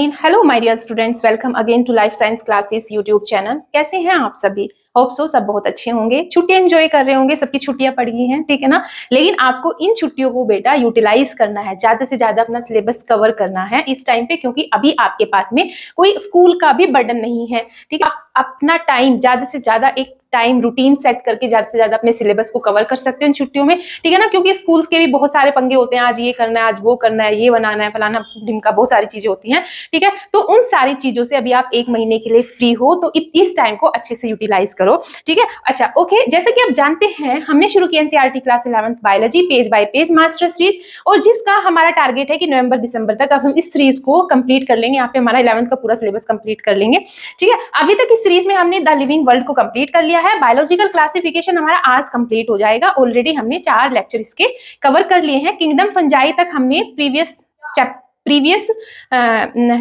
Hello my dear students, welcome again to life science classes YouTube channel. कैसे हैं आप सभी? होप सो सब बहुत अच्छे होंगे, छुट्टियां एंजॉय कर रहे होंगे, सबकी छुट्टियां पड़ गई हैं, ठीक है ना। लेकिन आपको इन छुट्टियों को बेटा यूटिलाइज करना है, ज्यादा से ज्यादा अपना सिलेबस कवर करना है इस टाइम पे, क्योंकि अभी आपके पास में कोई स्कूल का भी बर्डन नहीं है, ठीक है। आप अपना टाइम ज्यादा से ज्यादा एक टाइम रूटीन सेट करके ज्यादा से ज्यादा अपने सिलेबस को कवर कर सकते हो इन छुट्टियों में, ठीक है ना। क्योंकि स्कूल्स के भी बहुत सारे पंगे होते हैं, आज ये करना है, आज वो करना है, ये बनाना है, फलाना ढिमका, बहुत सारी चीजें होती हैं, ठीक है। तो उन सारी चीजों से अभी आप एक महीने के लिए फ्री हो, तो इस टाइम को अच्छे से यूटिलाइज करो, ठीक है। अच्छा ओके, जैसे कि आप जानते हैं हमने शुरू किया NCERT class 11th biology page bye page master series, और जिसका हमारा टारगेट है कि नवंबर दिसंबर तक अब हम इस सीरीज को कंप्लीट कर लेंगे। यहाँ पे हमारा 11th का पूरा सिलेबस कंप्लीट कर लेंगे, ठीक है। अभी तक इस सीरीज में हमने द लिविंग वर्ल्ड को कंप्लीट कर लिया है। बायोलॉजिकल क्लासिफिकेशन हमारा आज कंप्लीट हो जाएगा। ऑलरेडी हमने 4 लेक्चर इसके कवर कर लिए हैं। किंगडम फंजाई तक हमने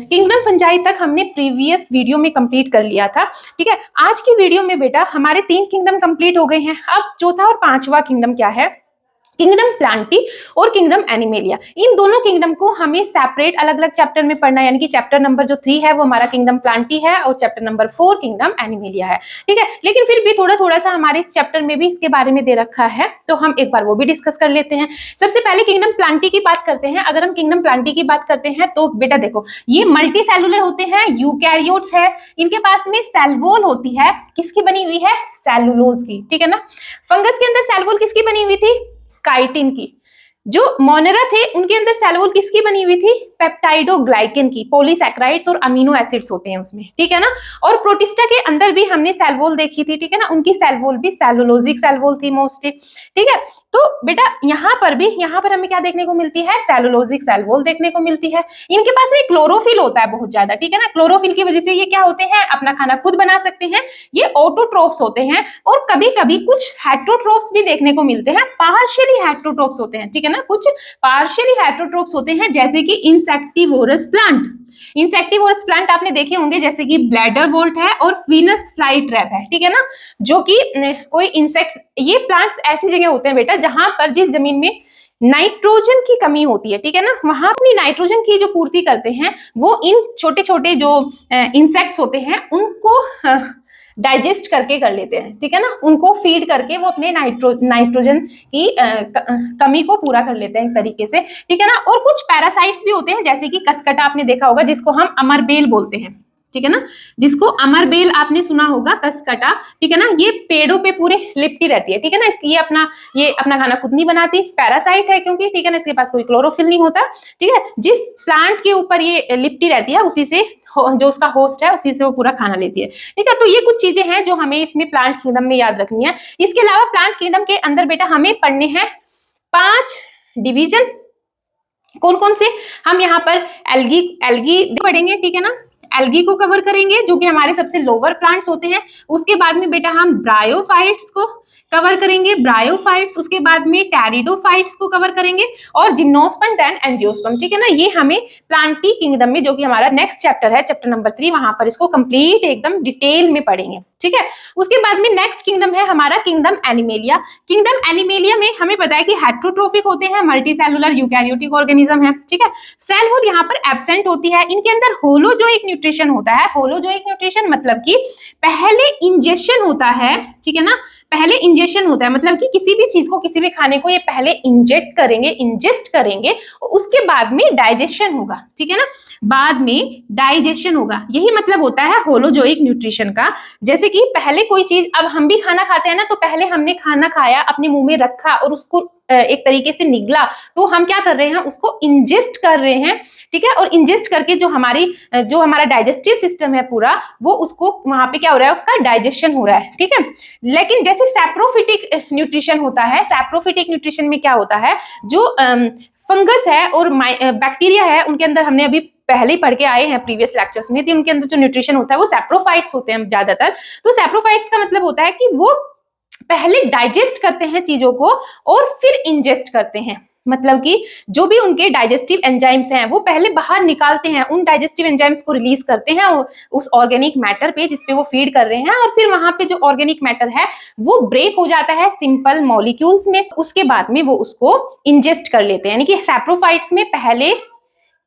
किंगडम फंजाई तक हमने प्रीवियस वीडियो में कंप्लीट कर लिया था, ठीक है। आज की वीडियो में बेटा हमारे 3 किंगडम कंप्लीट हो गए हैं। अब चौथा और पांचवा किंगडम क्या है? किंगडम प्लांटी और किंगडम एनिमेलिया। इन दोनों किंगडम को हमें सेपरेट अलग अलग चैप्टर में पढ़ना है, यानी कि चैप्टर नंबर जो 3 है वो हमारा किंगडम प्लांटी है और चैप्टर नंबर 4 किंगडम एनिमेलिया है, ठीक है। लेकिन फिर भी थोड़ा थोड़ा सा हमारे इस चैप्टर में भी इसके बारे में दे रखा है, तो हम एक बार वो भी डिस्कस कर लेते हैं। सबसे पहले किंगडम प्लांटी की बात करते हैं। अगर हम किंगडम प्लांटी की बात करते हैं तो बेटा देखो, ये मल्टी सेलुलर होते हैं, यूकैरियोट्स है, इनके पास में सेल वॉल होती है, किसकी बनी हुई है? सेलुलोज की, ठीक है ना। फंगस के अंदर सेल वॉल किसकी बनी हुई थी? काइटिन की। जो मोनेरा थे उनके अंदर सेल वॉल किसकी बनी हुई थी? पेप्टाइडोग्लाइकेन की। पॉलीसैकेराइड्स और अमीनो एसिड्स होते हैं उसमें, ठीक है ना। और प्रोटिस्टा के अंदर भी हमने सेल वॉल देखी थी, ठीक है ना। उनकी सेल वॉल भी सेलुलोजिक सेल वॉल थी मोस्टली, ठीक है। तो बेटा यहाँ पर हमें क्या देखने को मिलती है? सेलुलोजिक सेल वॉल देखने को मिलती है। इनके पास में क्लोरोफिल होता है बहुत ज्यादा, ठीक है ना। क्लोरोफिल की वजह से ये क्या होते हैं? अपना खाना खुद बना सकते हैं। ये ऑटोट्रोफ्स होते हैं, और कभी कभी कुछ हेट्रोट्रोफ्स भी देखने को मिलते हैं, पार्शियली हेट्रोट्रोफ्स होते हैं, ठीक है ना। कुछ पार्शियली हेट्रोट्रोफ्स होते हैं, जैसे कि इंसेक्टिवोरस प्लांट। इंसेक्टिवोरस प्लांट आपने देखे होंगे, जैसे कि ब्लैडर वोल्ट है और वीनस फ्लाई ट्रैप है, ठीक है ना। जो कि कोई इंसेक्ट्स, ये प्लांट्स ऐसी जगह होते हैं बेटा जहां पर जिस जमीन में नाइट्रोजन की कमी होती है, ठीक है ना, वहां अपनी नाइट्रोजन की जो पूर्ति करते हैं वो इन छोटे छोटे जो इंसेक्ट्स होते हैं उनको डाइजेस्ट करके कर लेते हैं, ठीक है ना। उनको फीड करके वो अपने नाइट्रोजन की कमी को पूरा कर लेते हैं एक तरीके से, ठीक है ना। और कुछ पैरासाइट्स भी होते हैं, जैसे कि कसकटा आपने देखा होगा, जिसको हम अमरबेल बोलते हैं, ठीक है ना। जिसको अमरबेल आपने सुना होगा, कसकटा, ठीक है ना। ये पेड़ों पे पूरे लिपटी रहती है, ठीक है ना। इसकी ये अपना खाना खुद नहीं बनाती, पैरासाइट है क्योंकि, ठीक है ना। इसके पास कोई क्लोरोफिल नहीं होता, ठीक है। जिस प्लांट के ऊपर ये लिपटी रहती है उसी से जो उसका होस्ट है उसी से वो पूरा खाना लेती है, ठीक है। तो ये कुछ चीजें हैं जो हमें इसमें प्लांट किंगडम में याद रखनी है। इसके अलावा प्लांट किंगडम के अंदर बेटा हमें पढ़ने हैं 5 डिवीजन। कौन कौन से? हम यहाँ पर एल्गी पढ़ेंगे, ठीक है ना। एल्गी को कवर करेंगे, जो कि हमारे सबसे लोअर प्लांट्स होते हैं। उसके बाद में बेटा हम ब्रायोफाइट्स को कवर करेंगे, ब्रायोफाइट्स। उसके बाद में टेरिडोफाइट्स को कवर करेंगे, और जिम्नोस्पर्म देन एंजियोस्पर्म, ठीक है ना। ये हमें प्लांटी किंगडम में, जो कि हमारा नेक्स्ट चैप्टर है, चैप्टर नंबर 3, वहां पर इसको कंप्लीट एकदम डिटेल में पढ़ेंगे, ठीक है। उसके बाद में नेक्स्ट किंगडम है हमारा किंगडम एनिमेलिया। किंगडम एनिमेलिया में हमें पता है कि हेट्रोट्रोफिक होते हैं, मल्टीसेलुलर यूकैरियोटिक ऑर्गेनिज्म है, ठीक है। सेल वॉल यहाँ पर एब्सेंट होती है। इनके अंदर होलोजोइक न्यूट्रिशन होता है। होलोजोइक न्यूट्रिशन मतलब कि पहले इंजेक्शन होता है, ठीक है ना। पहले इंजेक्शन होता है मतलब कि किसी भी चीज को, किसी भी खाने को ये पहले इंजेस्ट करेंगे, उसके बाद में डाइजेशन होगा, ठीक है ना। बाद में डाइजेशन होगा, यही मतलब होता है होलोजोइक न्यूट्रिशन का। जैसे कि पहले कोई चीज, अब हम भी खाना खाते हैं ना, तो पहले हमने खाना खाया, अपने मुंह में रखा और उसको एक तरीके से निगला, तो हम क्या कर रहे हैं? उसको इंजेस्ट कर रहे हैं, ठीक है। और इंजेस्ट करके जो हमारा डाइजेस्टिव सिस्टम है पूरा, वो उसको वहां पे क्या हो रहा है? उसका डाइजेशन हो रहा है, ठीक है। लेकिन जैसे सैप्रोफिटिक न्यूट्रिशन होता है, सैप्रोफिटिक न्यूट्रिशन में क्या होता है? जो फंगस है और बैक्टीरिया है, उनके अंदर हमने अभी पहले ही पढ़ के आए हैं प्रीवियस लेक्चर्स में, तो उनके अंदर जो न्यूट्रिशन होता है वो सैप्रोफाइट्स होते हैं ज्यादातर। तो सैप्रोफाइट्स का मतलब होता है कि वो पहले डाइजेस्ट करते हैं चीजों को और फिर इंजेस्ट करते हैं। मतलब कि जो भी उनके डाइजेस्टिव एंजाइम्स हैं वो पहले बाहर निकालते हैं, उन डाइजेस्टिव एंजाइम्स को रिलीज करते हैं उस ऑर्गेनिक मैटर पे जिसपे वो फीड कर रहे हैं, और फिर वहां पे जो ऑर्गेनिक मैटर है वो ब्रेक हो जाता है सिंपल मॉलिक्यूल्स में। उसके बाद में वो उसको इंजेस्ट कर लेते हैं, यानी कि सैप्रोफाइट्स में पहले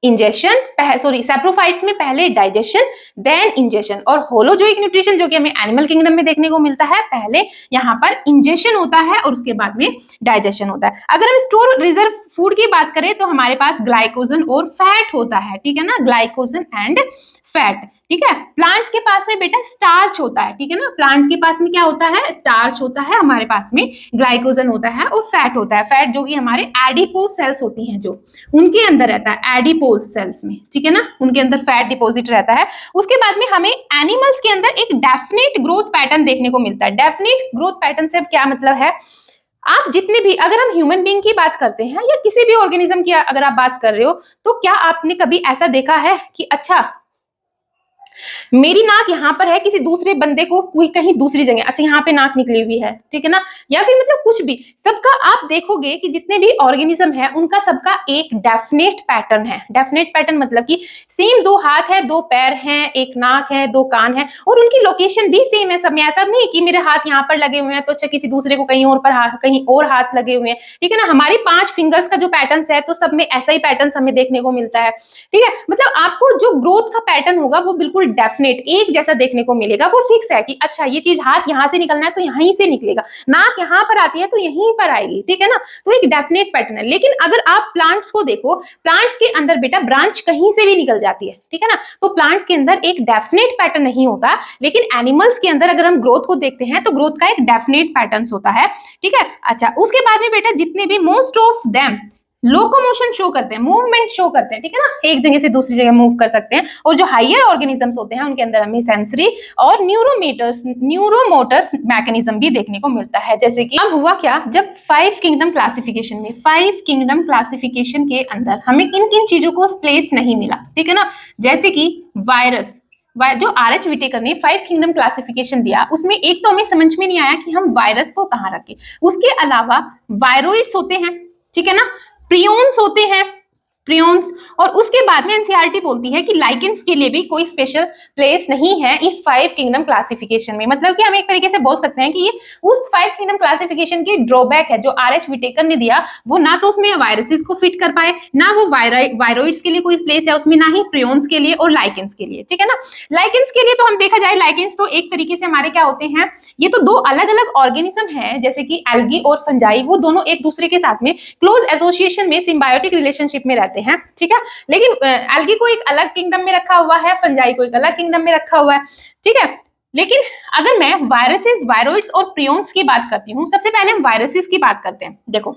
इंजेशन, सॉरी सैप्रोफाइट्स में पहले डाइजेशन देन इंजेशन, और होलोजोइक न्यूट्रिशन जो कि हमें एनिमल किंगडम में देखने को मिलता है, पहले यहाँ पर इंजेशन होता है और उसके बाद में डाइजेशन होता है। अगर हम स्टोर रिजर्व फूड की बात करें तो हमारे पास ग्लाइकोजन और फैट होता है, ठीक है ना, ग्लाइकोजन एंड फैट, ठीक है। प्लांट के पास में बेटा स्टार्च होता है, ठीक है ना, प्लांट के पास में क्या होता है, स्टार्च होता है, हमारे पास में ग्लाइकोजन होता है और फैट होता है। फैट जो कि हमारे एडिपोज सेल्स होती हैं जो उनके अंदर रहता है, एडिपोज सेल्स में, ठीक है ना, उनके अंदर फैट डिपॉजिट रहता है। उसके बाद में हमें एनिमल्स के अंदर एक डेफिनेट ग्रोथ पैटर्न देखने को मिलता है। डेफिनेट ग्रोथ पैटर्न से क्या मतलब है, आप जितने भी, अगर हम ह्यूमन बीइंग की बात करते हैं या किसी भी ऑर्गेनिज्म की अगर आप बात कर रहे हो, तो क्या आपने कभी ऐसा देखा है कि अच्छा मेरी नाक यहाँ पर है, किसी दूसरे बंदे को कोई कहीं दूसरी जगह अच्छा यहाँ पे नाक निकली हुई है, ठीक है ना, या फिर मतलब कुछ भी, सबका आप देखोगे कि जितने भी ऑर्गेनिज्म है उनका सबका एक डेफिनेट पैटर्न है। डेफिनेट पैटर्न मतलब कि सेम दो हाथ है, दो पैर हैं, एक नाक है, दो कान है, और उनकी लोकेशन भी सेम है सब में। ऐसा नहीं कि मेरे हाथ यहाँ पर लगे हुए हैं तो अच्छा किसी दूसरे को कहीं और पर हाथ, कहीं और हाथ लगे हुए हैं, ठीक है ना। हमारी 5 फिंगर्स का जो पैटर्न है तो सब में ऐसा ही पैटर्न हमें देखने को मिलता है, ठीक है। मतलब आपको जो ग्रोथ का पैटर्न होगा वो बिल्कुल डेफिनेट एक जैसा देखने को मिलेगा, वो फिक्स है कि अच्छा ये चीज हाथ यहां से निकलना है तो यहीं से निकलेगा, नाक यहां पर आती है तो यहीं पर आएगी, ठीक है ना, तो एक डेफिनेट पैटर्न है। लेकिन अगर आप प्लांट्स को देखो, प्लांट्स के अंदर बेटा ब्रांच कहीं से भी निकल जाती है, ठीक है ना, तो प्लांट्स के अंदर एक डेफिनेट पैटर्न नहीं होता। लेकिन एनिमल्स के अंदर अगर हम ग्रोथ को देखते हैं तो ग्रोथ का एक डेफिनेट पैटर्न होता है, ठीक है। अच्छा उसके बाद में बेटा जितने भी most of them locomotion show करते हैं, मूवमेंट शो करते हैं, ठीक है ना, एक जगह से दूसरी जगह मूव कर सकते हैं। और जो हायर ऑर्गेनिजम्स होते हैं उनके अंदर हमें सेंसरी और न्यूरोमोटर्स मैकेनिज्म भी देखने को मिलता है। जैसे कि अब हुआ क्या, जब 5 किंगडम क्लासिफिकेशन में, 5 किंगडम क्लासिफिकेशन के अंदर हमें किन किन चीजों को प्लेस नहीं मिला, ठीक है ना, जैसे कि वायरस, जो आर एच विटेकर ने 5 किंगडम क्लासिफिकेशन दिया उसमें एक तो हमें समझ में नहीं आया कि हम वायरस को कहाँ रखें। उसके अलावा वायरोइड्स होते हैं, ठीक है ना, प्रियोन्स होते हैं, प्रियोन्स, और उसके बाद में एनसीईआरटी बोलती है कि लाइकेंस के लिए भी कोई स्पेशल प्लेस नहीं है इस 5 किंगडम क्लासिफिकेशन में। मतलब कि हम एक तरीके से बोल सकते हैं कि ये उस 5 किंगडम क्लासिफिकेशन की ड्रॉबैक है जो आर एच विटेकर ने दिया, वो ना तो उसमें वायरसेस को फिट कर पाए, ना वो वायरोइड्स के लिए कोई प्लेस है उसमें, ना ही प्रियोन्स के लिए और लाइकेंस के लिए, ठीक है ना। लाइकेंस के लिए तो हम देखा जाए, लाइकेंस तो एक तरीके से हमारे क्या होते हैं, ये तो दो अलग अलग ऑर्गेनिज्म है, जैसे कि एल्गी और फंजाई, वो दोनों एक दूसरे के साथ में क्लोज एसोसिएशन में सिम्बायोटिक रिलेशनशिप में रहते हैं, ठीक है। लेकिन एल्गी को एक अलग किंगडम में रखा हुआ है, फंजाई को एक अलग किंगडम में रखा हुआ है, ठीक है। लेकिन अगर मैं वायरसेस, वायरोइड्स और प्रियोन्स की बात करती हूँ, सबसे पहले हम वायरसेस की बात करते हैं। देखो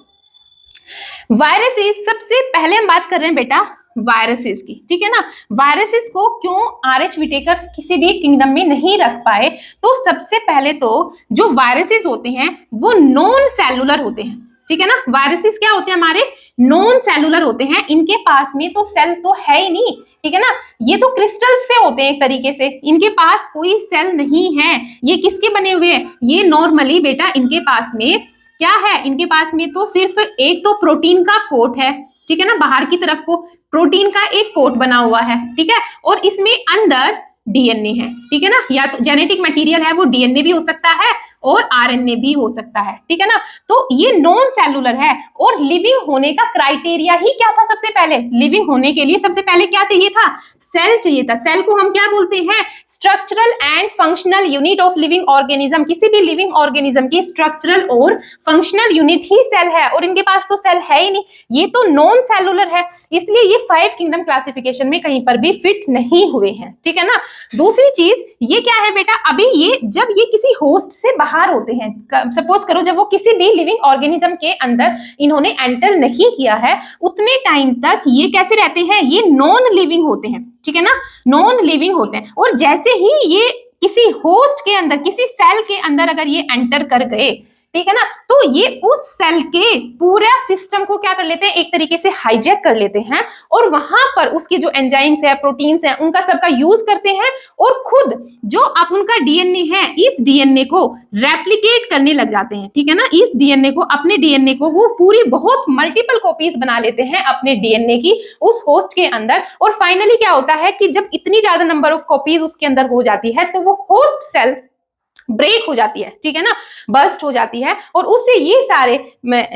वायरसेस, सबसे पहले हम बात कर रहे हैं बेटा वायरसेस की, ठीक है ना। वायरसेस को क्यों आर एच विटेकर किसी भी किंगडम में नहीं रख पाए, तो सबसे पहले तो जो वायरसेस होते हैं वो नॉन सेलुलर होते हैं, ठीक है ना। वायरसेस क्या होते हैं, हमारे नॉन सेलुलर होते हैं, इनके पास में तो सेल तो है ही नहीं, ठीक है ना, ये तो क्रिस्टल से होते हैं एक तरीके से, इनके पास कोई सेल नहीं है। ये किसके बने हुए हैं, ये नॉर्मली बेटा इनके पास में क्या है, इनके पास में तो सिर्फ एक तो प्रोटीन का कोट है, ठीक है ना, बाहर की तरफ को प्रोटीन का एक कोट बना हुआ है, ठीक है, और इसमें अंदर डीएनए है, ठीक है ना, या तो जेनेटिक मटेरियल है, वो डीएनए भी हो सकता है और आरएनए भी हो सकता है, ठीक है ना। तो ये नॉन सेलुलर है। और लिविंग होने का क्राइटेरिया ही क्या था, सबसे पहले लिविंग होने के लिए सबसे पहले क्या चाहिए था, सेल चाहिए था। सेल को हम क्या बोलते हैं, structural and functional unit of living organism. किसी भी लिविंग ऑर्गेनिज्म की स्ट्रक्चरल और फंक्शनल यूनिट ही सेल है, और इनके पास तो सेल है ही नहीं, ये तो नॉन सेलुलर है, इसलिए ये 5 किंगडम क्लासिफिकेशन में कहीं पर भी फिट नहीं हुए हैं, ठीक है ना। दूसरी चीज ये क्या है बेटा, अभी ये जब ये किसी होस्ट से बाहर होते हैं, सपोज करो जब वो किसी भी लिविंग ऑर्गेनिज्म के अंदर इन्होंने एंटर नहीं किया है, उतने टाइम तक ये कैसे रहते हैं, ये नॉन लिविंग होते हैं, ठीक है ना, नॉन लिविंग होते हैं। और जैसे ही ये किसी होस्ट के अंदर, किसी सेल के अंदर अगर ये एंटर कर गए, ठीक है ना, तो ये उस सेल के पूरा सिस्टम को क्या कर लेते हैं, एक तरीके से हाईजैक कर लेते हैं, और वहां पर उसके जो एंजाइम्स है, प्रोटीन्स है, उनका सबका यूज करते हैं, और खुद जो आप उनका डीएनए है, इस डीएनए को रेप्लिकेट करने लग जाते हैं, ठीक है ना, इस डीएनए को, अपने डीएनए को वो पूरी बहुत मल्टीपल कॉपीज बना लेते हैं अपने डीएनए की उस होस्ट के अंदर। और फाइनली क्या होता है कि जब इतनी ज्यादा नंबर ऑफ कॉपीज उसके अंदर हो जाती है, तो वो होस्ट सेल ब्रेक हो जाती है, ठीक है ना, बर्स्ट हो जाती है, और उससे ये सारे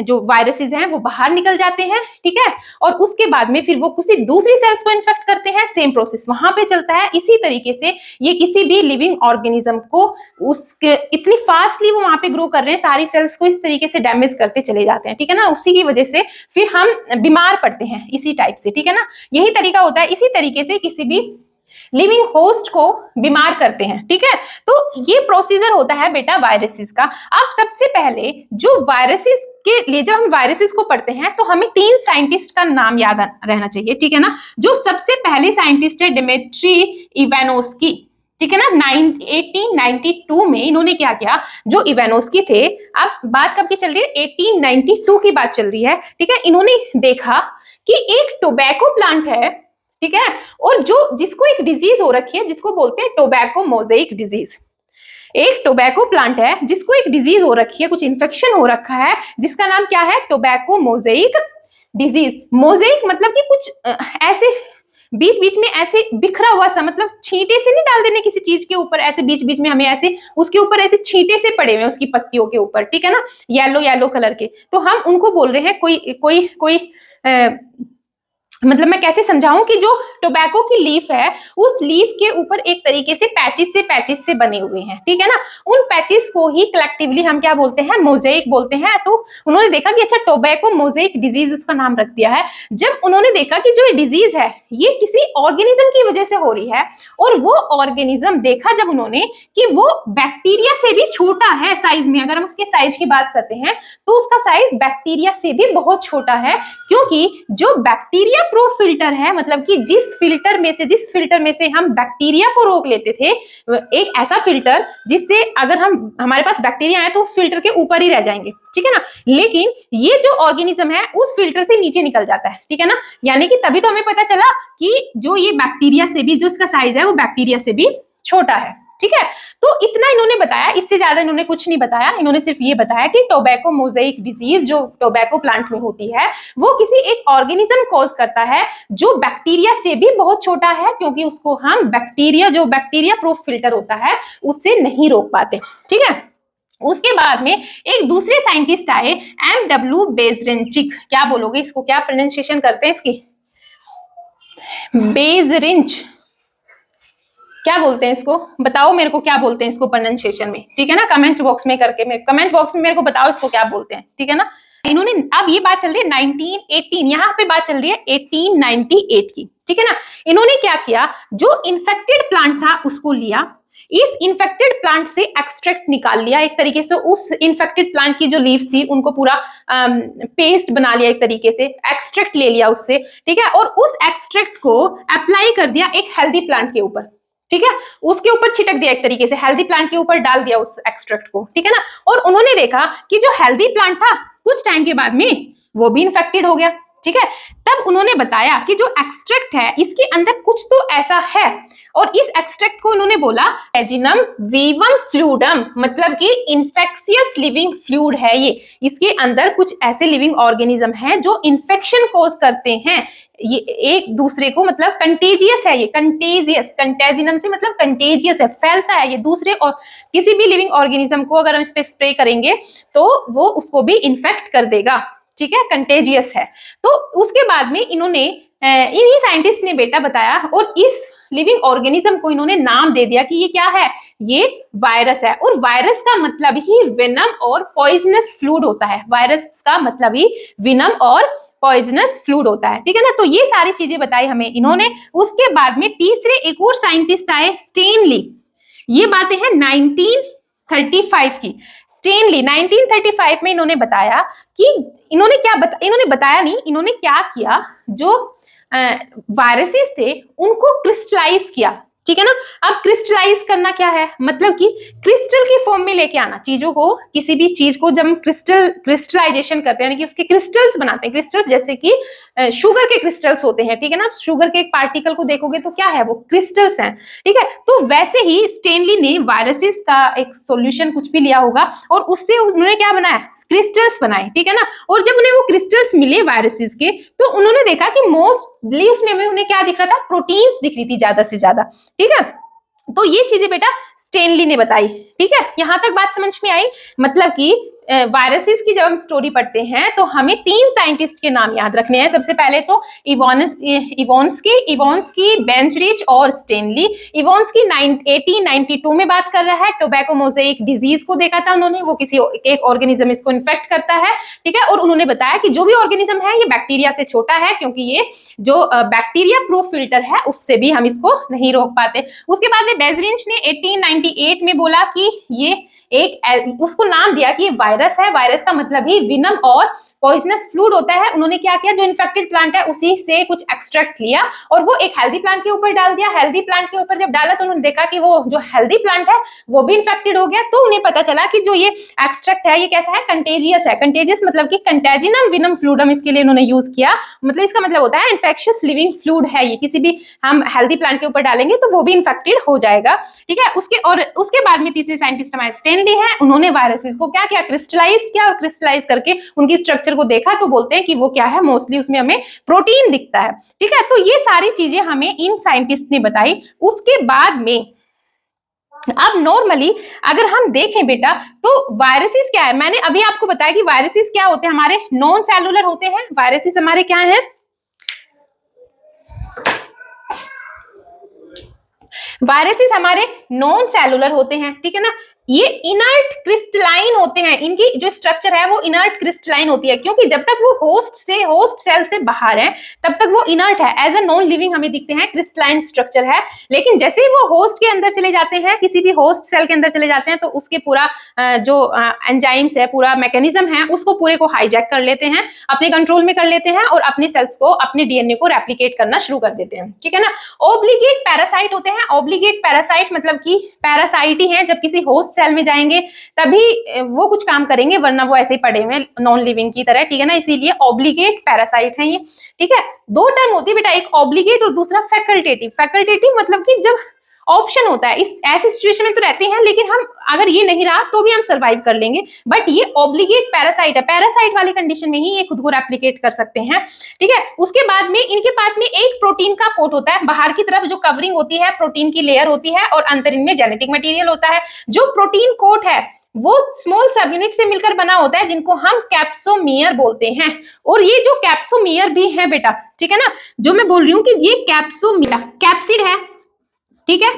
जो वायरसेस हैं वो बाहर निकल जाते हैं, ठीक है, और उसके बाद में फिर वो किसी दूसरी सेल्स को इन्फेक्ट करते हैं, सेम प्रोसेस वहां पे चलता है। इसी तरीके से ये किसी भी लिविंग ऑर्गेनिज्म को उसके इतनी फास्टली वो वहां पे ग्रो कर रहे हैं, सारी सेल्स को इस तरीके से डैमेज करते चले जाते हैं, ठीक है ना, उसी की वजह से फिर हम बीमार पड़ते हैं इसी टाइप से, ठीक है ना, यही तरीका होता है। इसी तरीके से किसी भी लिविंग होस्ट को बीमार करते हैं, ठीक है। तो ये प्रोसीजर होता है बेटा वायरसेस का। अब सबसे पहले जो वायरसेस के लिए जब हम वायरसेस को पढ़ते हैं तो हमें 3 साइंटिस्ट का नाम याद रहना चाहिए, ठीक है ना। जो सबसे पहले साइंटिस्ट है डिमिट्री इवानोस्की, ठीक है ना, 1892 में इन्होंने क्या किया, जो इवानोस्की थे, अब बात कब की चल रही है, 1892 की बात चल रही है, ठीक है। इन्होंने देखा कि एक टोबैको प्लांट है, ठीक है, और जो जिसको एक डिजीज हो रखी है जिसको बोलते हैं टोबैको मोज़ेइक डिजीज। एक टोबैको प्लांट है जिसको एक डिजीज हो रखी है, कुछ इन्फेक्शन हो रखा है, जिसका नाम क्या है, टोबैको मोज़ेइक डिजीज। मोज़ेइक मतलब कि कुछ ऐसे बीच बीच में ऐसे बिखरा हुआ सा, मतलब छींटे से नहीं डाल देने किसी चीज के ऊपर, ऐसे बीच बीच में हमें ऐसे उसके ऊपर ऐसे छींटे से पड़े हुए उसकी पत्तियों के ऊपर, ठीक है ना, येलो येलो कलर के, तो हम उनको बोल रहे हैं कोई कोई कोई मतलब मैं कैसे समझाऊं कि जो टोबैको की लीफ है उस लीफ के ऊपर एक तरीके से पैचेस से बने हुए हैं, ठीक है ना, उन पैचेस को ही कलेक्टिवली हम क्या बोलते हैं, मोज़ेइक बोलते हैं। तो उन्होंने देखा कि अच्छा टोबैको मोज़ेइक डिजीज उसका नाम रख दिया है। जब उन्होंने देखा कि जो ये डिजीज है ये किसी ऑर्गेनिज्म की वजह से हो रही है, और वो ऑर्गेनिज्म देखा जब उन्होंने कि वो बैक्टीरिया से भी छोटा है साइज में, अगर हम उसके साइज की बात करते हैं तो उसका साइज बैक्टीरिया से भी बहुत छोटा है, क्योंकि जो बैक्टीरिया प्रूफ फिल्टर है, मतलब कि जिस फिल्टर में से हम बैक्टीरिया को रोक लेते थे, एक ऐसा फिल्टर जिससे अगर हमारे पास बैक्टीरिया है तो उस फिल्टर के ऊपर ही रह जाएंगे, ठीक है ना, लेकिन ये जो ऑर्गेनिज्म है उस फिल्टर से नीचे निकल जाता है, ठीक है ना, यानी कि तभी तो हमें पता चला कि जो ये बैक्टीरिया से भी जो इसका साइज है वो बैक्टीरिया से भी छोटा है, ठीक है। तो इतना इन्होंने बताया, इससे ज्यादा इन्होंने कुछ नहीं बताया, इन्होंने सिर्फ ये बताया कि टोबैको मोज़ेइक डिजीज जो टोबैको प्लांट में होती है वो किसी एक ऑर्गेनिज्म कॉज करता है जो बैक्टीरिया से भी बहुत छोटा है, क्योंकि उसको हम जो बैक्टीरिया प्रूफ फिल्टर होता है उससे नहीं रोक पाते, ठीक है। उसके बाद में एक दूसरे साइंटिस्ट आए, M.W. बेजरिंचिक, क्या बोलोगे इसको, क्या प्रोनाउंसिएशन करते हैं इसकी, बेजरिंच, क्या बोलते हैं इसको, बताओ मेरे को क्या बोलते हैं इसको प्रोनाउंसिएशन में, ठीक है ना, कमेंट बॉक्स में मेरे को बताओ इसको क्या बोलते हैं, ठीक है ना। इन्होंने, अब ये बात चल रही है 1918, यहाँ पे बात चल रही है 1898 की, ठीक है ना। इन्होंने क्या किया, जो इन्फेक्टेड प्लांट था उसको लिया, इस इन्फेक्टेड प्लांट से एक्सट्रैक्ट निकाल लिया, एक तरीके से उस इन्फेक्टेड प्लांट की जो लीव्स थी उनको पूरा पेस्ट बना लिया, एक तरीके से एक्सट्रैक्ट ले लिया उससे, ठीक है, और उस एक्सट्रैक्ट को अप्लाई कर दिया एक हेल्दी प्लांट के ऊपर, ठीक है, उसके ऊपर छिटक दिया, एक तरीके से हेल्दी प्लांट के ऊपर डाल दिया उस एक्सट्रैक्ट को, ठीक है ना, और उन्होंने देखा कि जो हेल्दी प्लांट था कुछ टाइम के बाद में वो भी इन्फेक्टेड हो गया, ठीक है। तब उन्होंने बताया कि जो एक्सट्रैक्ट है इसके अंदर कुछ तो ऐसा है, और इस एक्सट्रैक्ट को उन्होंने बोला एजिनम वीवम फ्लूइडम, मतलब कि इन्फेक्शियस लिविंग फ्लूइड है ये, इसके अंदर कुछ ऐसे लिविंग ऑर्गेनिज्म हैं जो इन्फेक्शन कॉज करते हैं, ये एक दूसरे को, मतलब कंटेजियस है ये, कंटेजिनम से मतलब कंटेजियस है, फैलता है ये दूसरे, और किसी भी लिविंग ऑर्गेनिज्म को अगर हम इस पे स्प्रे करेंगे तो वो उसको भी इन्फेक्ट कर देगा, ठीक है, कंटेजियस है। तो उसके बाद में इन्होंने इन्हीं साइंटिस्ट ने बेटा बताया, और इस लिविंग ऑर्गेनिज्म को इन्होंने नाम दे दिया कि ये क्या है, ये वायरस है, और वायरस का मतलब ही वेनम और पॉइजनस फ्लूइड होता है, वायरस का मतलब ही वेनम और पॉइजनस फ्लूइड होता है, ठीक है ना। तो ये सारी चीजें बताई हमें इन्होंने। उसके बाद में तीसरे एक और साइंटिस्ट आए, स्टेनली, ये बातें हैं 1935 की। स्टेनली 1935 में इन्होंने बताया कि इन्होंने बताया नहीं, इन्होंने क्या किया, जो वायरसेस थे उनको क्रिस्टलाइज किया, ठीक है ना। अब क्रिस्टलाइज करना क्या है, मतलब कि क्रिस्टल की फॉर्म में लेके आना चीजों को, किसी भी चीज को जब हम क्रिस्टलाइजेशन करते हैं, यानी कि उसके क्रिस्टल्स बनाते हैं, क्रिस्टल्स जैसे कि शुगर के क्रिस्टल्स होते हैं, ठीक है ना, आप शुगर के एक पार्टिकल को देखोगे तो क्या है, वो क्रिस्टल्स हैं, ठीक है। तो वैसे ही स्टेनली ने वायरसेस का एक सॉल्यूशन कुछ भी लिया होगा और उससे उन्होंने क्या बनाया, क्रिस्टल्स बनाए, ठीक है ना। और जब उन्हें वो क्रिस्टल्स मिले वायरसेस के, तो उन्होंने देखा कि मोस्टली उसमें उन्हें क्या दिख रहा था, प्रोटीन्स दिख रही थी ज्यादा से ज्यादा, ठीक है। तो ये चीजें बेटा स्टेनली ने बताई। ठीक है, यहां तक बात समझ में आई। मतलब कि वायरसेस की जब हम स्टोरी पढ़ते हैं तो हमें 3 साइंटिस्ट के नाम याद रखने हैं। सबसे पहले तो इवोन्स्की, बेंचरिच और स्टेनली। इवोन्स्की 1892 में बात कर रहा है। टोबैको मोज़ेइक डिजीज को देखा था उन्होंने, वो किसी एक ऑर्गेनिज्म इसको इन्फेक्ट करता है। ठीक है, और उन्होंने बताया कि जो भी ऑर्गेनिज्म है ये बैक्टीरिया से छोटा है, क्योंकि ये जो बैक्टीरिया प्रूफ फिल्टर है उससे भी हम इसको नहीं रोक पाते। उसके बाद में बेजरिंच ने 1898 में बोला कि ये उसको नाम दिया कि ये वायरस है। वायरस का मतलब ही विनम और पॉइजनस फ्लूइड होता है। उन्होंने क्या किया, जो इन्फेक्टेड प्लांट है उसी से कुछ एक्सट्रैक्ट लिया और वो एक हेल्दी प्लांट के ऊपर डाल दिया। हेल्दी प्लांट के ऊपर जब डाला तो उन्होंने देखा कि वो जो हेल्दी प्लांट है वो भी इन्फेक्टेड हो गया। तो उन्हें पता चला कि जो ये एक्सट्रैक्ट है ये कैसा है, कंटेजियस है। कंटेजियस मतलब कि कंटेजिनम विनम फ्लूइडम इसके लिए इन्होंने यूज किया। मतलब इसका मतलब होता है इन्फेक्शियस लिविंग फ्लूइड है ये, किसी भी हम हेल्दी प्लांट के ऊपर डालेंगे तो वो भी इन्फेक्टेड हो जाएगा। ठीक है, उसके बाद में तीसरे साइंटिस्ट हमारे स्टेनली है। उन्होंने वायरसेस को क्या किया, क्रिस्टलाइज किया और क्रिस्टलाइज करके उनकी स्ट्रक्चर को देखा तो बोलते हैं कि वो क्या है, मोस्टली उसमें हमें प्रोटीन दिखता है। ठीक है, तो ये सारी चीजें हमें इन साइंटिस्ट ने बताई। उसके बाद में अब नॉर्मली अगर हम देखें बेटा तो वायरसेस क्या है, मैंने अभी आपको बताया कि वायरसेस क्या होते हैं, हमारे नॉन सेलुलर होते हैं। वायरसेस हमारे क्या है, वायरसेस हमारे नॉन सेलुलर होते हैं। ठीक है ना, ये इनर्ट क्रिस्टलाइन होते हैं। इनकी जो स्ट्रक्चर है वो इनर्ट क्रिस्टलाइन होती है, क्योंकि जब तक वो होस्ट सेल से बाहर है तब तक वो इनर्ट है। एज अ नॉन लिविंग हमें दिखते हैं, क्रिस्टलाइन स्ट्रक्चर है। लेकिन जैसे ही वो होस्ट के अंदर चले जाते हैं, किसी भी होस्ट सेल के अंदर चले जाते हैं, तो उसके पूरा जो एंजाइम्स है, पूरा मैकेनिज्म है, उसको पूरे को हाईजैक कर लेते हैं, अपने कंट्रोल में कर लेते हैं और अपने सेल्स को, अपने डीएनए को रेप्लिकेट करना शुरू कर देते हैं। ठीक है ना, ऑब्लिगेट पैरासाइट होते हैं। ऑब्लिगेट पैरासाइट मतलब कि पैरासाइट ही है, जब किसी होस्ट सेल में जाएंगे तभी वो कुछ काम करेंगे, वरना वो ऐसे ही पड़े हुए नॉन लिविंग की तरह। ठीक है ना, इसीलिए ऑब्लिगेट पैरासाइट है ये। ठीक है, 2 टर्म होती है बेटा, एक ऑब्लिगेट और दूसरा फैकल्टेटिव। फैकल्टेटिव मतलब कि जब ऑप्शन होता है, इस ऐसी सिचुएशन में तो रहते हैं लेकिन हम अगर ये नहीं रहा तो भी हम सरवाइव कर लेंगे, बट ये ऑब्लिगेट पैरासाइट है। पैरासाइट वाली कंडीशन में ही ये खुद को रेप्लिकेट कर सकते हैं। ठीक है, उसके बाद में इनके पास में एक प्रोटीन का कोट होता है। बाहर की तरफ जो कवरिंग होती है, प्रोटीन की लेयर होती है और अंदर इनमें जेनेटिक मटेरियल होता है। जो प्रोटीन कोट है वो स्मॉल सब यूनिट से मिलकर बना होता है, जिनको हम कैप्सोमियर बोलते हैं। और ये जो कैप्सोमियर भी है बेटा, ठीक है ना, जो मैं बोल रही हूँ कि ये कैप्सोमियर कैप्सिड है। ठीक है,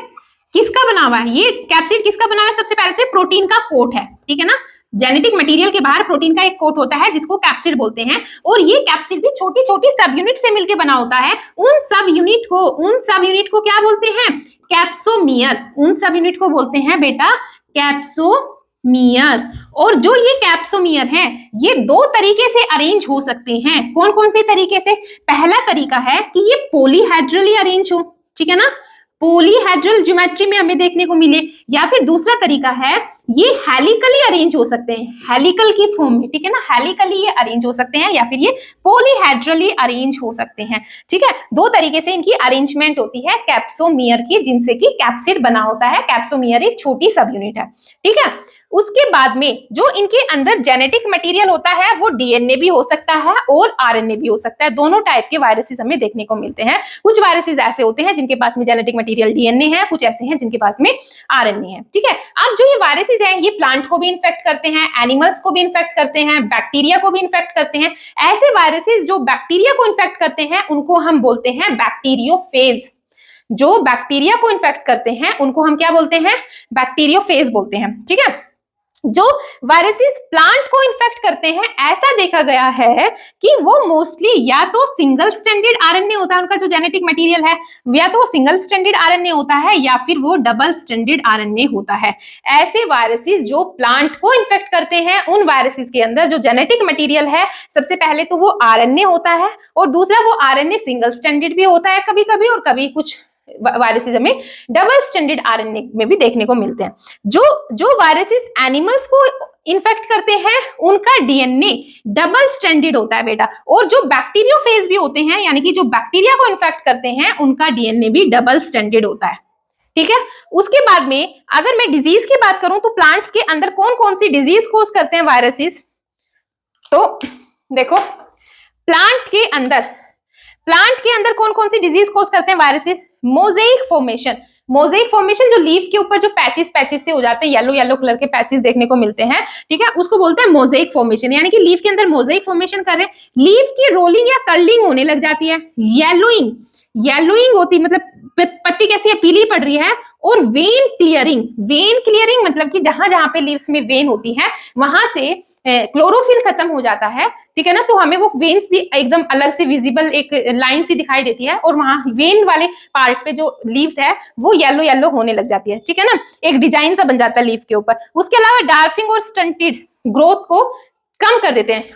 किसका बना हुआ है ये कैप्सिड, किसका बना हुआ है, सबसे पहले तो प्रोटीन का कोट है। ठीक है ना, जेनेटिक मटेरियल के बाहर प्रोटीन का एक कोट होता है जिसको कैप्सिड बोलते हैं। और ये कैप्सिड भी छोटी छोटी सब यूनिट से मिलकर बना होता है। उन सब यूनिट को क्या बोलते हैं, कैप्सोमियर। उन सब यूनिट को बोलते हैं बेटा कैप्सोमियर। और जो ये कैप्सोमियर है ये 2 तरीके से अरेंज हो सकते हैं। कौन कौन से तरीके से, पहला तरीका है कि ये पॉलीहेड्रली अरेंज हो। ठीक है ना, पॉलीहेड्रल ज्योमेट्री में हमें देखने को मिले, या फिर दूसरा तरीका है ये हेलिकली अरेंज हो सकते हैं, हेलिकल की फॉर्म में। ठीक है ना, हेलिकली ये अरेंज हो सकते हैं या फिर ये पॉलीहेड्रली अरेंज हो सकते हैं। ठीक है, 2 तरीके से इनकी अरेंजमेंट होती है कैप्सोमियर की, जिनसे कि कैप्सिड बना होता है। कैप्सोमियर एक छोटी सब यूनिट है। ठीक है, उसके बाद में जो इनके अंदर जेनेटिक मटेरियल होता है वो डीएनए भी हो सकता है और आरएनए भी हो सकता है। दोनों टाइप के वायरसेस हमें देखने को मिलते हैं। कुछ वायरसेस ऐसे होते हैं जिनके पास में जेनेटिक मटेरियल डीएनए है, कुछ ऐसे हैं जिनके पास में आरएनए है। ठीक है, अब जो ये वायरसेस हैं ये प्लांट को भी इन्फेक्ट करते हैं, एनिमल्स को भी इन्फेक्ट करते हैं, बैक्टीरिया को भी इन्फेक्ट करते हैं। ऐसे वायरसेस जो बैक्टीरिया को इन्फेक्ट करते हैं उनको हम बोलते हैं बैक्टीरियोफेज। जो बैक्टीरिया को इन्फेक्ट करते हैं उनको हम क्या बोलते हैं, बैक्टीरियोफेज बोलते हैं। ठीक है, जो वायरसेस प्लांट को इन्फेक्ट करते हैं ऐसा देखा गया है कि वो मोस्टली या तो सिंगल स्ट्रैंडेड आरएनए होता है, उनका जो जेनेटिक मटेरियल है या तो सिंगल स्ट्रैंडेड आरएनए होता है या फिर वो डबल स्ट्रैंडेड आरएनए होता है। ऐसे वायरसेस जो प्लांट को इन्फेक्ट करते हैं उन वायरसेस के अंदर जो जेनेटिक मटेरियल है, सबसे पहले तो वो आरएनए होता है और दूसरा वो आरएनए सिंगल स्ट्रैंडेड भी होता है कभी कभी, और कभी कुछ वायरसेस हमें डबल स्ट्रैंडेड आरएनए में भी देखने को मिलते हैं। जो वायरसेस एनिमल्स को इन्फेक्ट करते हैं उनका डीएनए डबल स्ट्रैंडेड होता है बेटा, और जो बैक्टीरियोफेज भी होते हैं यानी कि जो बैक्टीरिया को इन्फेक्ट करते हैं उनका डीएनए भी डबल स्ट्रैंडेड होता है। ठीक है, उसके बाद में अगर मैं डिजीज की बात करूं तो प्लांट्स के अंदर कौन कौन सी डिजीज कोज करते हैं वायरसेस, तो देखो प्लांट के अंदर कौन कौन सी डिजीज कोज करते हैं वायरसेस, मोज़ेइक फॉर्मेशन। मोजेक फॉर्मेशन जो लीफ के ऊपर जो पैचेस पैचेस से हो जाते हैं, येलो येलो कलर के पैचेस देखने को मिलते हैं, ठीक है, उसको बोलते हैं मोजेक फॉर्मेशन। यानी कि लीफ के अंदर मोजेक फॉर्मेशन कर रहे हैं, लीफ की रोलिंग या कर्लिंग होने लग जाती है, येलोइंग, येलोइंग होती, मतलब पत्ती कैसी है, पीली पड़ रही है। और वेन क्लियरिंग, वेन क्लियरिंग मतलब कि जहां जहां पे लीव्स में वेन होती है वहां से क्लोरोफिल खत्म हो जाता है, ठीक है ना, तो हमें वो वेन्स भी एकदम अलग से विजिबल एक लाइन सी दिखाई देती है, और वहां वेन वाले पार्ट पे जो लीव्स है वो येलो येलो होने लग जाती है, ठीक है ना, एक डिजाइन सा बन जाता है लीफ के ऊपर। उसके अलावा डार्फिंग और स्टंटेड ग्रोथ को कम कर देते हैं,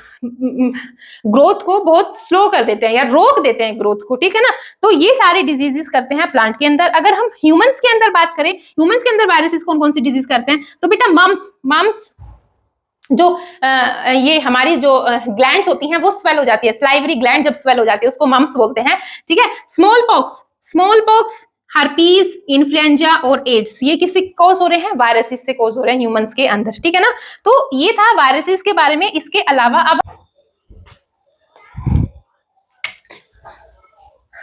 ग्रोथ को बहुत स्लो कर देते हैं या रोक देते हैं ग्रोथ को, ठीक है ना। तो ये सारे डिजीजेस करते हैं प्लांट के अंदर। अगर हम ह्यूमंस के अंदर बात करें, ह्यूमंस के अंदर वायरसेस कौन कौन सी डिजीज करते हैं, तो बेटा मम्स जो ये हमारी जो ग्लैंड्स होती हैं वो स्वेल हो जाती है, स्लाइवरी ग्लैंड जब स्वेल हो जाती है उसको मम्स बोलते हैं, ठीक है। स्मॉल पॉक्स, हर्पीज, इन्फ्लुएंजा और एड्स, ये किससे कॉज हो रहे हैं, वायरसेस से कॉज हो रहे हैं ह्यूमंस के अंदर, ठीक है ना। तो ये था वायरसेस के बारे में। इसके अलावा अब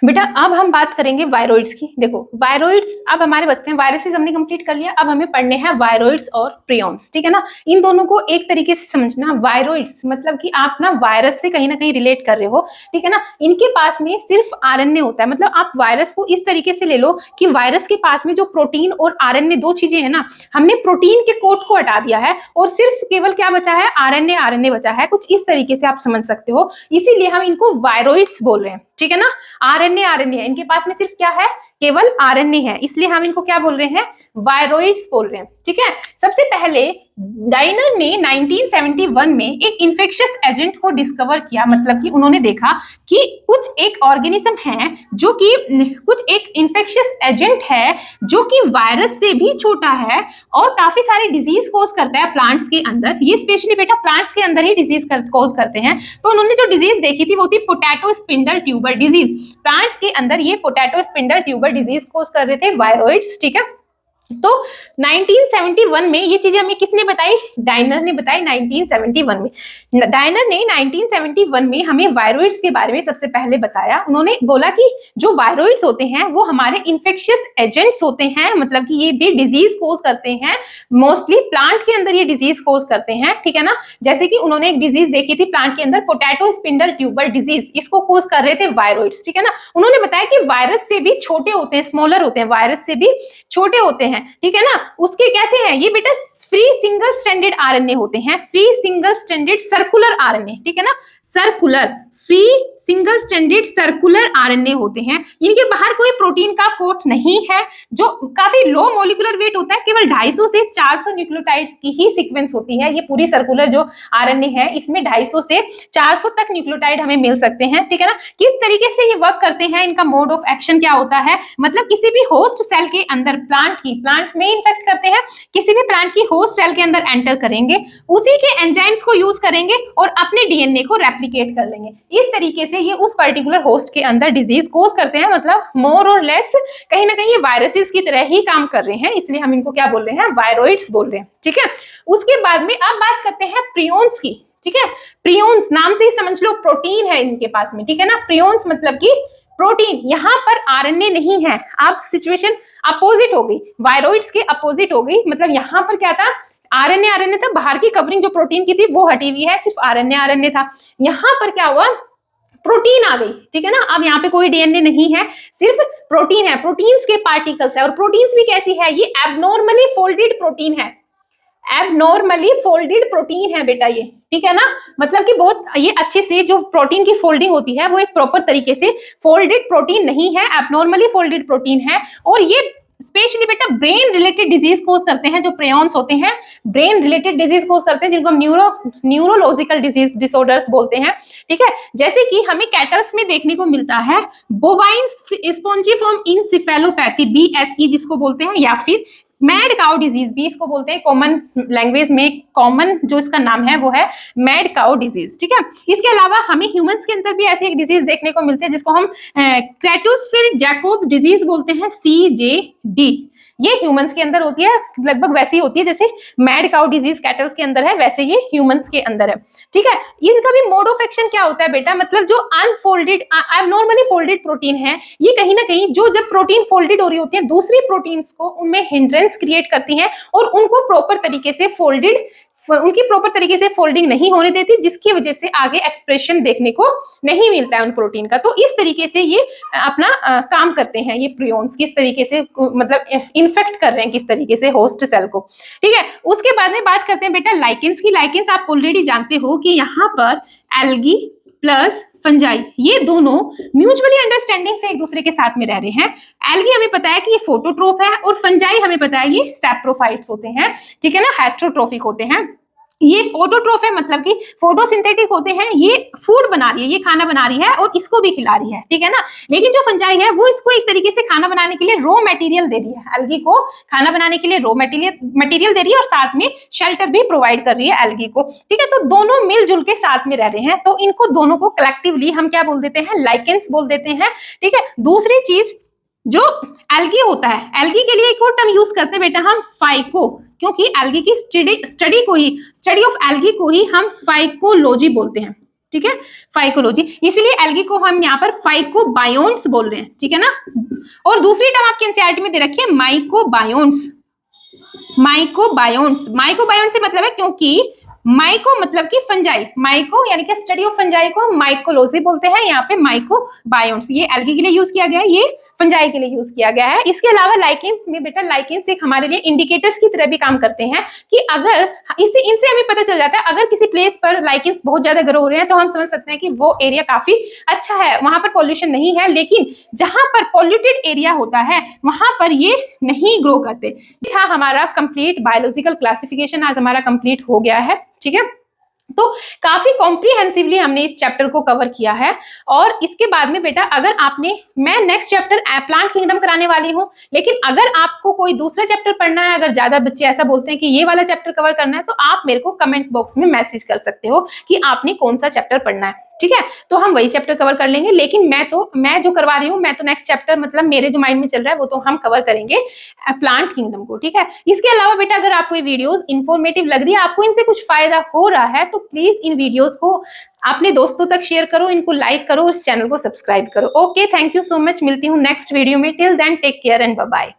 बेटा अब हम बात करेंगे वायरॉइड्स की। देखो वायरॉइड्स अब हमारे बचते हैं, वायरसेस हमने कंप्लीट कर लिया, अब हमें पढ़ने हैं वायरॉइड्स और प्रियॉन्स, ठीक है ना। इन दोनों को एक तरीके से समझना, वायरॉइड्स मतलब कि आप ना वायरस से कहीं ना कहीं रिलेट कर रहे हो, ठीक है ना। इनके पास में सिर्फ आरएनए होता है, मतलब आप वायरस को इस तरीके से ले लो कि वायरस के पास में जो प्रोटीन और आरएनए दो चीजें है ना, हमने प्रोटीन के कोट को हटा दिया है और सिर्फ केवल क्या बचा है, आरएनए बचा है, कुछ इस तरीके से आप समझ सकते हो। इसीलिए हम इनको वायरॉइड्स बोल रहे हैं, ठीक है ना। आरएनए है, इनके पास में सिर्फ क्या है, केवल आरएनए है, इसलिए हम इनको क्या बोल रहे हैं, वायरॉइड्स बोल रहे हैं, ठीक है। सबसे पहले डाइनर ने 1971 में एक इन्फेक्शियस एजेंट को डिस्कवर किया, मतलब कि उन्होंने देखा कि कुछ एक ऑर्गेनिज्म है जो कि कुछ एक इन्फेक्शियस एजेंट है जो कि वायरस से भी छोटा है और काफी सारे डिजीज कॉज करता है प्लांट्स के अंदर। ये स्पेशली बेटा प्लांट्स के अंदर ही डिजीज कॉज करते हैं। तो उन्होंने जो डिजीज देखी थी वो थी potato spindle tuber disease. Plants के अंदर ये potato spindle tuber disease cause कर रहे थे वायरॉइड्स, ठीक है। तो 1971 में ये चीजें हमें किसने बताई, डाइनर ने बताई 1971 में। डाइनर ने 1971 में हमें वायरॉइड्स के बारे में सबसे पहले बताया। उन्होंने बोला कि जो वायरॉइड्स होते हैं वो हमारे इन्फेक्शियस एजेंट्स होते हैं, मतलब कि ये भी डिजीज कोज करते हैं, मोस्टली प्लांट के अंदर ये डिजीज कोज करते हैं, ठीक है ना। जैसे कि उन्होंने एक डिजीज देखी थी प्लांट के अंदर, पोटैटो स्पिंडल ट्यूबर डिजीज, इसको कोज कर रहे थे वायरॉइड्स, ठीक है ना। उन्होंने बताया कि वायरस से भी छोटे होते हैं, स्मॉलर होते हैं, वायरस से भी छोटे होते हैं, ठीक है ना। उसके कैसे हैं ये बेटा, फ्री सिंगल स्ट्रैंडेड आरएनए होते हैं, free single stranded circular RNA, ठीक है ना, circular free single stranded circular RNA होते हैं। इनके बाहर कोई प्रोटीन का कोट नहीं है, जो काफी लो मॉलिक्यूलर वेट होता है, केवल 250 से 400 न्यूक्लियोटाइड्स की ही सीक्वेंस होती है। ये पूरी सर्कुलर जो आरएनए है इसमें 250 से 400 तक न्यूक्लियोटाइड हमें मिल सकते हैं, ठीक है ना। किस तरीके से ये वर्क करते हैं, इनका मोड ऑफ एक्शन क्या होता है, मतलब किसी भी होस्ट सेल के अंदर प्लांट में इन्फेक्ट करते हैं, किसी भी प्लांट की होस्ट सेल के अंदर एंटर करेंगे, उसी के एंजाइम्स को यूज करेंगे और अपने डीएनए को रेप्लिकेट कर लेंगे। इस तरीके से ये उस पर्टिकुलर होस्ट के अंदर डिजीज कोज करते हैं, मतलब मोर और लेस कहीं ना कहीं ये वायरसेस की तरह ही काम कर रहे हैं, इसलिए हम इनको क्या बोल रहे हैं, वायरॉइड्स बोल रहे हैं, ठीक है। उसके बाद में अब बात करते हैं प्रियॉन्स की, ठीक है। प्रियॉन्स नाम से ही समझ लो प्रोटीन है इनके पास में, ठीक है ना। प्रियॉन्स मतलब कि प्रोटीन, यहाँ पर आरएनए नहीं है। अब सिचुएशन अपोजिट हो गई, वायरॉइड्स के अपोजिट हो गई, मतलब यहाँ पर क्या था, आरएनए था, बाहर की कवरिंग जो प्रोटीन की थी वो हटी हुई है, सिर्फ आरएनए था। यहाँ पर क्या हुआ, प्रोटीन आ गई, ठीक है ना। अब यहाँ पे कोई डीएनए नहीं है, सिर्फ प्रोटीन है, प्रोटीन्स के पार्टिकल्स है, और प्रोटीन्स भी कैसी है, ये एबनॉर्मली फोल्डेड प्रोटीन है, एबनॉर्मली फोल्डेड प्रोटीन है बेटा ये, ठीक है ना। मतलब कि बहुत ये अच्छे से जो प्रोटीन की फोल्डिंग होती है वो एक प्रॉपर तरीके से फोल्डेड प्रोटीन नहीं है, एबनॉर्मली फोल्डेड प्रोटीन है। और ये स्पेशली बेटा ब्रेन रिलेटेड डिजीज कोज करते हैं, जो प्रियॉन्स होते हैं ब्रेन रिलेटेड डिजीज कोज करते हैं, जिनको हम न्यूरोलॉजिकल डिजीज डिसऑर्डर्स बोलते हैं, ठीक है। जैसे कि हमें कैटल्स में देखने को मिलता है बोवाइन स्पॉन्जिफॉर्म इंसेफेलोपैथी, BSE जिसको बोलते हैं, या फिर मैड काउ डिजीज भी इसको बोलते हैं, कॉमन लैंग्वेज में कॉमन जो इसका नाम है वो है मैड काउ डिजीज, ठीक है। इसके अलावा हमें ह्यूमंस के अंदर भी ऐसी एक डिजीज देखने को मिलती है जिसको हम क्रेटोसफिल्ड जैकोब डिजीज बोलते हैं, CJD, ये ह्यूमंस के अंदर होती है, लगभग वैसी होती है जैसे मैड काउ डिजीज कैटल्स के अंदर है, वैसे ये ह्यूमंस के अंदर है। ठीक है, इनका भी मोड ऑफ एक्शन क्या होता है बेटा, मतलब जो अनफोल्डेड नॉर्मली फोल्डेड प्रोटीन है, ये कहीं ना कहीं जो जब प्रोटीन फोल्डेड हो रही होती है दूसरी प्रोटीन्स को उनमें हिंड्रेंस क्रिएट करती है और उनको प्रॉपर तरीके से उनकी प्रॉपर तरीके से फोल्डिंग नहीं होने देती, जिसकी वजह से आगे एक्सप्रेशन देखने को नहीं मिलता है उन प्रोटीन का। तो इस तरीके से ये अपना काम करते हैं, ये प्रियोन्स किस तरीके से मतलब इन्फेक्ट कर रहे हैं किस तरीके से होस्ट सेल को। ठीक है, उसके बाद में बात करते हैं बेटा लाइकेंस की। लाइकेंस आप ऑलरेडी जानते हो कि यहाँ पर एल्गी प्लस फंजाई ये दोनों म्यूचुअली अंडरस्टैंडिंग से एक दूसरे के साथ में रह रहे हैं। एल्गी हमें पता है कि ये फोटोट्रोफ है और फंजाई हमें पता है ये सैप्रोफाइट्स होते हैं, ठीक है ना, हेट्रोट्रोफिक होते हैं। ये ऑटोट्रोफ है, मतलब कि फोटोसिंथेटिक होते हैं, ये फूड बना रही है, ये खाना बना रही है और इसको भी खिला रही है, ठीक है ना। लेकिन जो फंजाई है वो इसको एक तरीके से खाना बनाने के लिए रॉ मटेरियल दे रही है, एल्गी को खाना बनाने के लिए रॉ मटेरियल दे रही है और साथ में शेल्टर भी प्रोवाइड कर रही है एल्गी को। ठीक है, तो दोनों मिलजुल के साथ में रह रहे हैं, तो इनको दोनों को कलेक्टिवली हम क्या बोल देते हैं, लाइकेंस बोल देते हैं। ठीक है, दूसरी चीज जो एल्गी होता है, एल्गी के लिए एक और टर्म यूज करते हैं बेटा हम फाइको, क्योंकि एल्गी की स्टडी ऑफ एल्गी को ही हम फाइकोलॉजी बोलते हैं। ठीक है, फाइकोलॉजी, इसलिए एल्गी को हम यहाँ पर फाइकोबायोन्ट्स बोल रहे हैं, ठीक है ना। और दूसरी टर्म आपके एनसीईआरटी में दे रखी है माइकोबायोन्ट्स। माइकोबायोन्ट्स से मतलब है, क्योंकि माइको मतलब कि फंजाई, माइको यानी कि स्टडी ऑफ फंजाई को माइकोलॉजी बोलते हैं, यहाँ पे माइकोबायोन्ट्स ये एल्गी के लिए यूज किया गया है, ये फंजाई के लिए यूज किया गया है। इसके अलावा लाइकेंस में बेटा, लाइकेंस एक हमारे लिए इंडिकेटर्स की तरह भी काम करते हैं कि अगर इनसे हमें पता चल जाता है अगर किसी प्लेस पर लाइकेंस बहुत ज्यादा ग्रो हो रहे हैं तो हम समझ सकते हैं कि वो एरिया काफी अच्छा है, वहां पर पॉल्यूशन नहीं है। लेकिन जहां पर पॉल्यूटेड एरिया होता है वहां पर ये नहीं ग्रो करते। था हमारा कंप्लीट बायोलॉजिकल क्लासिफिकेशन आज हमारा कंप्लीट हो गया है। ठीक है, तो काफी कॉम्प्रिहेंसिवली हमने इस चैप्टर को कवर किया है। और इसके बाद में बेटा अगर मैं नेक्स्ट चैप्टर प्लांट किंगडम कराने वाली हूँ, लेकिन अगर आपको कोई दूसरा चैप्टर पढ़ना है, अगर ज्यादा बच्चे ऐसा बोलते हैं कि ये वाला चैप्टर कवर करना है, तो आप मेरे को कमेंट बॉक्स में मैसेज कर सकते हो कि आपने कौन सा चैप्टर पढ़ना है। ठीक है, तो हम वही चैप्टर कवर कर लेंगे। लेकिन मैं जो करवा रही हूँ, मैं तो नेक्स्ट चैप्टर मतलब मेरे जो माइंड में चल रहा है वो तो हम कवर करेंगे प्लांट किंगडम को। ठीक है, इसके अलावा बेटा अगर आपको ये वीडियोस इंफॉर्मेटिव लग रही है, आपको इनसे कुछ फायदा हो रहा है, तो प्लीज इन वीडियोस को अपने दोस्तों तक शेयर करो, इनको लाइक करो और इस चैनल को सब्सक्राइब करो। Okay, thank you so much, मिलती हूँ नेक्स्ट वीडियो में। Till then take care and bye bye.